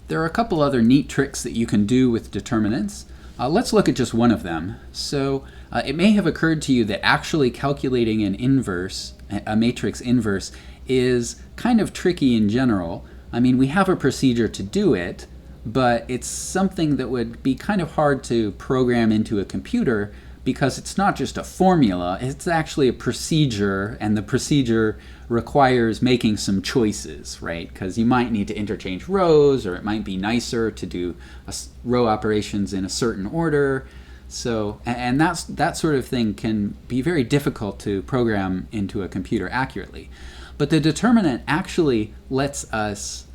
There are a couple other neat tricks that you can do with determinants. Let's look at just one of them. So it may have occurred to you that actually calculating an inverse, a matrix inverse, is kind of tricky in general. I mean, we have a procedure to do it, but it's something that would be kind of hard to program into a computer because it's not just a formula, it's actually a procedure, and the procedure requires making some choices, right? Because you might need to interchange rows, or it might be nicer to do row operations in a certain order. So, and that sort of thing can be very difficult to program into a computer accurately. But the determinant actually lets us,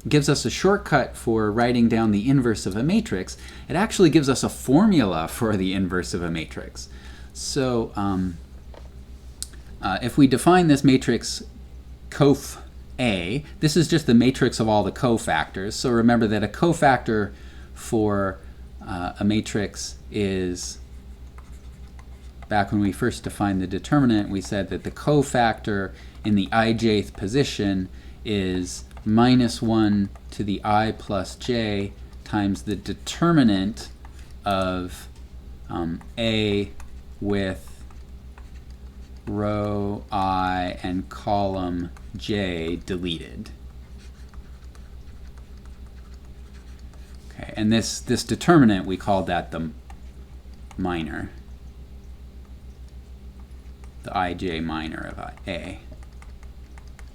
gives us a shortcut for writing down the inverse of a matrix. It actually gives us a formula for the inverse of a matrix. So if we define this matrix cof A, this is just the matrix of all the cofactors. So remember that a cofactor for a matrix is, back when we first defined the determinant, we said that the cofactor in the ijth position is -1 to the I plus j times the determinant of A with row I and column j deleted. Okay, and this determinant, we called that the minor, the ij minor of A.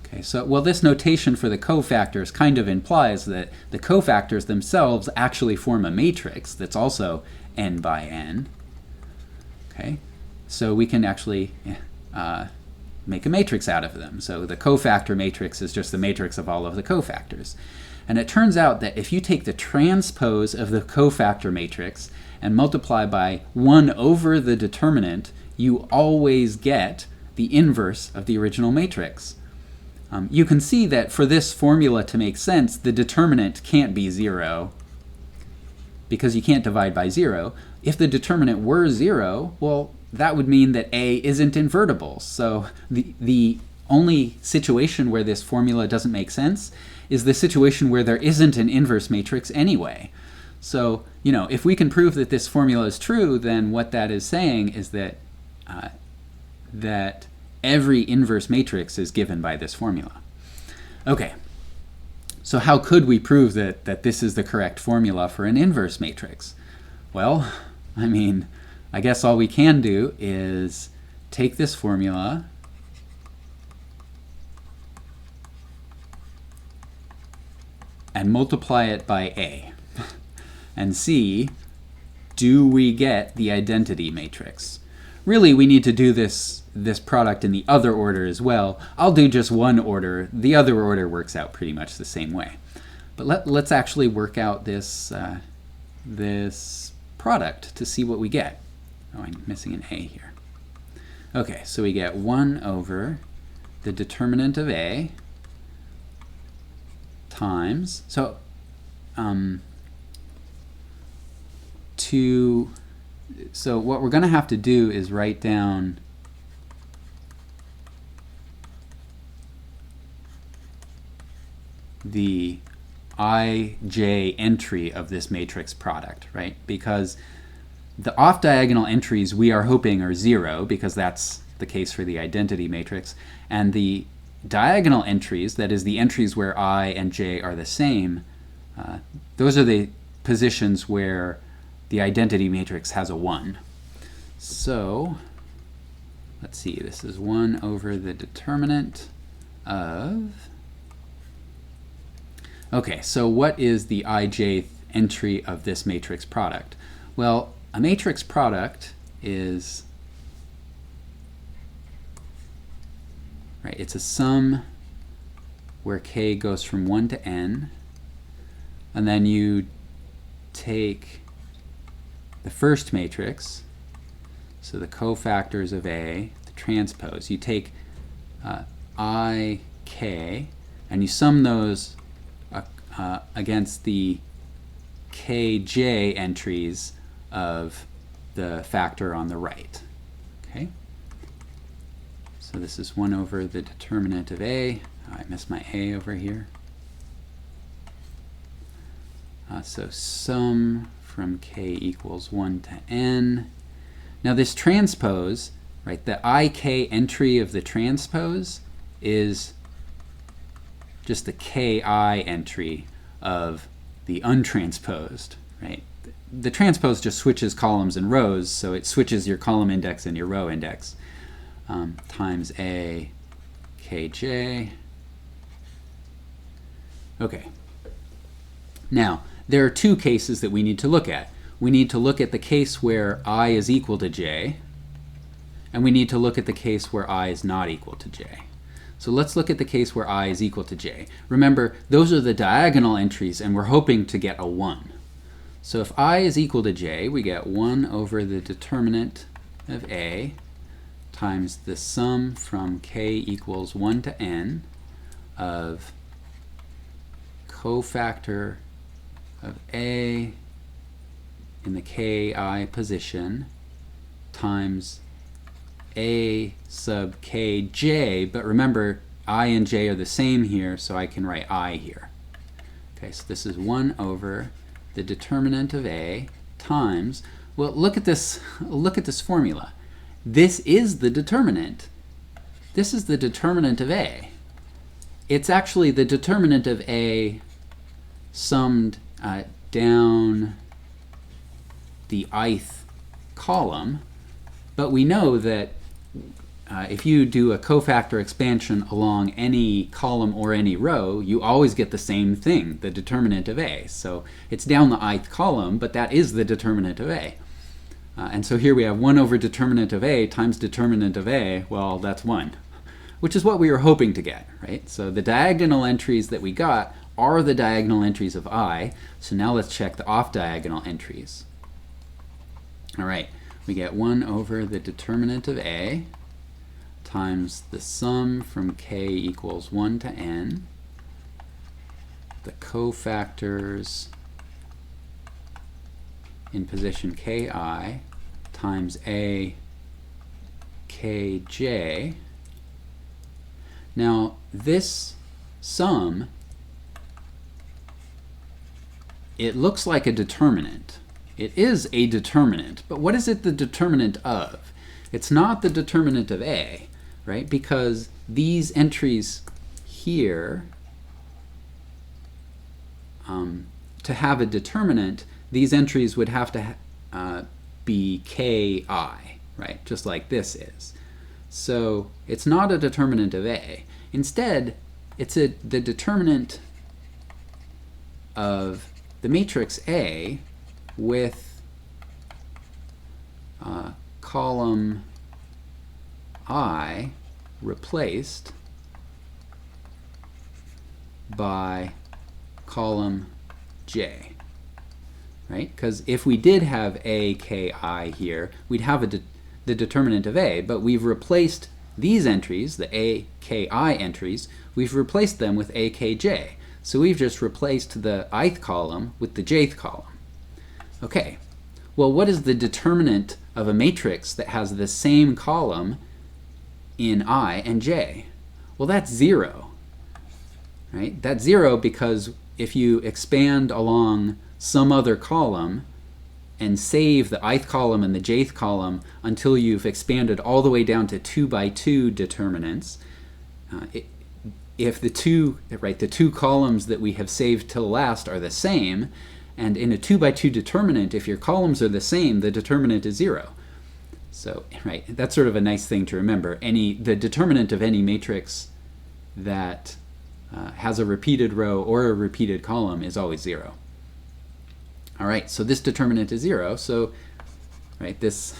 Okay, so, well, this notation for the cofactors kind of implies that the cofactors themselves actually form a matrix that's also n by n. Okay, so we can actually make a matrix out of them. So the cofactor matrix is just the matrix of all of the cofactors. And it turns out that if you take the transpose of the cofactor matrix and multiply by 1 over the determinant, you always get the inverse of the original matrix. You can see that for this formula to make sense, the determinant can't be 0 because you can't divide by 0. If the determinant were 0, well, that would mean that A isn't invertible. So the only situation where this formula doesn't make sense is the situation where there isn't an inverse matrix anyway. So, you know, if we can prove that this formula is true, then what that is saying is that that every inverse matrix is given by this formula. Okay, so how could we prove that this is the correct formula for an inverse matrix? Well, I mean, I guess all we can do is take this formula and multiply it by A and see, do we get the identity matrix? Really, we need to do this product in the other order as well. I'll do just one order. The other order works out pretty much the same way. But let's actually work out this, this product to see what we get. Oh, I'm missing an A here. Okay, so we get 1 over the determinant of A times, so so what we're going to have to do is write down the ij entry of this matrix product, right? Because the off-diagonal entries we are hoping are 0, because that's the case for the identity matrix, and the diagonal entries, that is the entries where I and j are the same, those are the positions where the identity matrix has a 1. So let's see, this is 1 over the determinant of, okay, so what is the ijth entry of this matrix product? Well, a matrix product is, right, it's a sum where k goes from 1 to n, and then you take the first matrix, so the cofactors of A, the transpose, you take I, k, and you sum those against the kj entries of the factor on the right. Okay? So this is 1 over the determinant of A. Oh, I missed my A over here. So sum from k equals 1 to n. Now this transpose, right, the ik entry of the transpose is just the ki entry of the untransposed, right? The transpose just switches columns and rows, so it switches your column index and your row index, times a kj. Okay. Now, there are two cases that we need to look at. We need to look at the case where I is equal to j, and we need to look at the case where I is not equal to j. So let's look at the case where I is equal to j. Remember, those are the diagonal entries, and we're hoping to get a 1. So if I is equal to j, we get 1 over the determinant of a times the sum from k equals 1 to n of cofactor of a in the ki position times a sub kj, but remember I and j are the same here, so I can write I here. Okay, so this is 1 over the determinant of a times, well, look at this formula. This is the determinant. This is the determinant of a. It's actually the determinant of a summed down the ith column, but we know that if you do a cofactor expansion along any column or any row, you always get the same thing, the determinant of a. So it's down the ith column, but that is the determinant of a. And so here we have 1 over determinant of a times determinant of a. Well, that's 1, which is what we were hoping to get, right? So the diagonal entries that we got are the diagonal entries of I. So now let's check the off-diagonal entries. All right, we get 1 over the determinant of a times the sum from k equals 1 to n, the cofactors in position ki times a kj. Now this sum, it looks like a determinant. It is a determinant, but what is it the determinant of? It's not the determinant of a, right? Because these entries here, to have a determinant, these entries would have to be ki, right? Just like this is. So it's not a determinant of a. Instead, it's the determinant of the matrix A with column I replaced by column J, right? Because if we did have a ki here, we'd have the determinant of A, but we've replaced these entries, the a ki entries, we've replaced them with a kj. So we've just replaced the ith column with the jth column. Okay, well, what is the determinant of a matrix that has the same column in I and j? Well, that's 0, right? That's 0 because if you expand along some other column and save the ith column and the jth column until you've expanded all the way down to 2 by 2 determinants, if the two columns that we have saved till last are the same, and in a 2 by 2 determinant, if your columns are the same, the determinant is 0. So, right, that's sort of a nice thing to remember. The determinant of any matrix that has a repeated row or a repeated column is always 0. All right, so this determinant is 0. So, right, this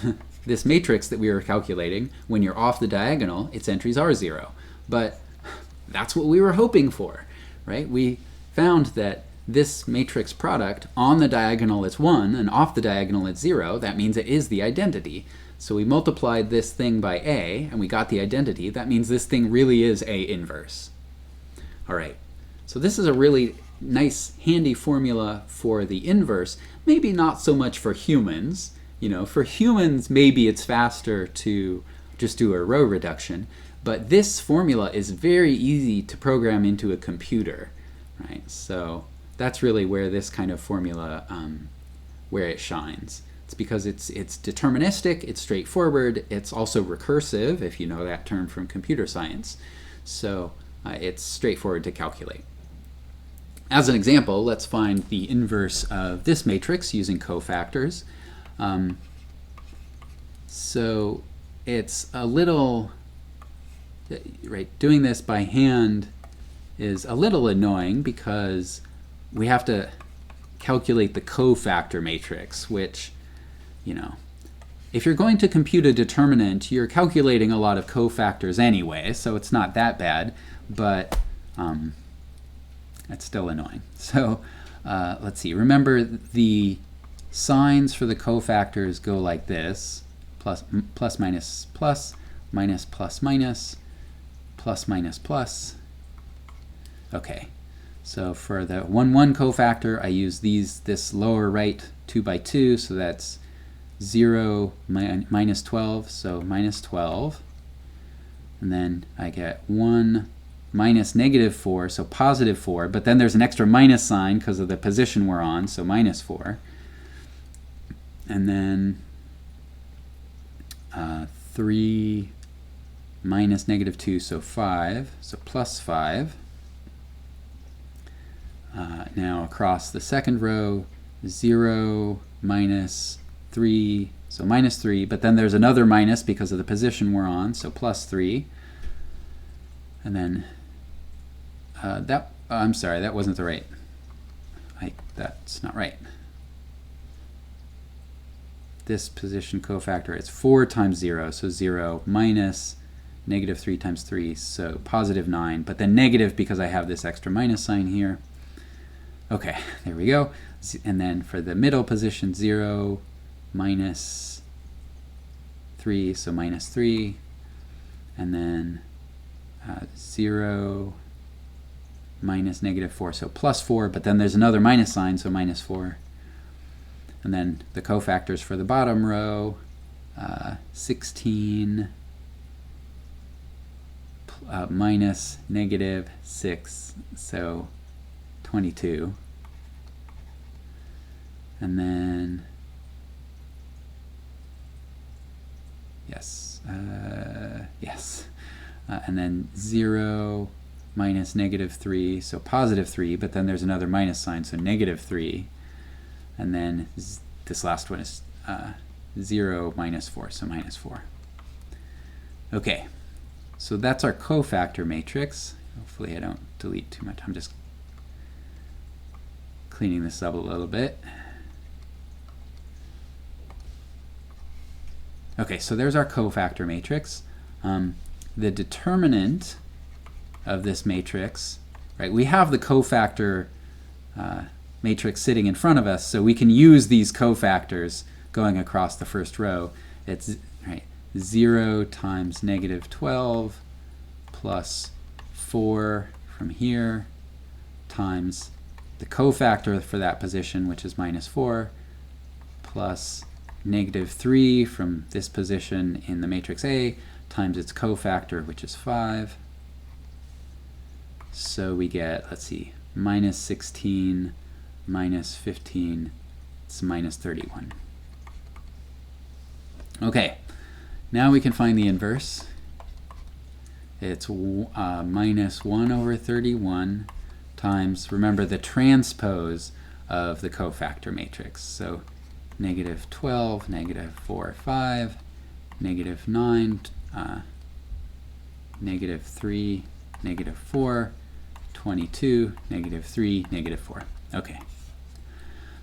matrix that we were calculating, when you're off the diagonal, its entries are 0. But that's what we were hoping for, right? We found that this matrix product, on the diagonal it's 1, and off the diagonal it's 0. That means it is the identity. So we multiplied this thing by A, and we got the identity. That means this thing really is A inverse. All right, so this is a really nice, handy formula for the inverse. Maybe not so much for humans. You know, for humans, maybe it's faster to just do a row reduction. But this formula is very easy to program into a computer, right? So that's really where this kind of formula, where it shines. It's because it's deterministic, it's straightforward, it's also recursive, if you know that term from computer science. So it's straightforward to calculate. As an example, let's find the inverse of this matrix using cofactors. So it's a little, right, doing this by hand is a little annoying because we have to calculate the cofactor matrix, which, you know, if you're going to compute a determinant, you're calculating a lot of cofactors anyway, so it's not that bad, but it's still annoying. So let's see. Remember, the signs for the cofactors go like this: plus minus plus, minus plus minus, plus minus plus. Okay. So for the 1, 1 cofactor, I use this lower right 2 by 2, so that's 0 minus 12, so minus 12. And then I get 1 minus negative 4, so positive 4, but then there's an extra minus sign because of the position we're on, so minus 4. And then 3 minus negative 2, so 5, so plus 5. Now across the second row, 0 minus 3, so minus 3, but then there's another minus because of the position we're on, so plus 3. And then I'm sorry, that wasn't the right, that's not right. This position cofactor is 4 times 0, so 0 minus negative 3 times 3, so positive 9, but then negative because I have this extra minus sign here. Okay, there we go. And then for the middle position, 0 minus 3, so minus 3. And then 0 minus negative 4, so plus 4. But then there's another minus sign, so minus 4. And then the cofactors for the bottom row, 16 minus negative 6, so 22. And then, yes, and then 0 minus negative 3, so positive 3, but then there's another minus sign, so negative 3. And then this last one is 0 minus 4, so minus 4. Okay, so that's our cofactor matrix. Hopefully I don't delete too much. I'm just cleaning this up a little bit. Okay, so there's our cofactor matrix. The determinant of this matrix, right? We have the cofactor matrix sitting in front of us, so we can use these cofactors going across the first row. It's right, 0 times negative 12 plus 4 from here times the cofactor for that position, which is minus 4, plus negative 3 from this position in the matrix A times its cofactor, which is 5. So we get, let's see, minus 16 minus 15, it's minus 31. Okay, now we can find the inverse. It's minus 1 over 31 times, remember, the transpose of the cofactor matrix. So negative 12, negative 4, 5, negative 9, negative 3, negative 4, 22, negative 3, negative 4. Okay.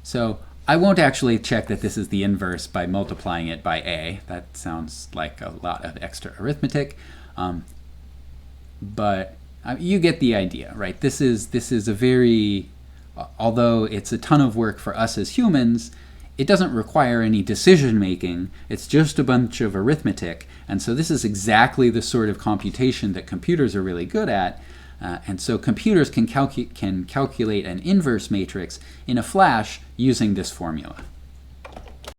So I won't actually check that this is the inverse by multiplying it by A. That sounds like a lot of extra arithmetic. But you get the idea, right? This is a very, although it's a ton of work for us as humans, it doesn't require any decision making. It's just a bunch of arithmetic. And so this is exactly the sort of computation that computers are really good at. And so computers can calculate an inverse matrix in a flash using this formula.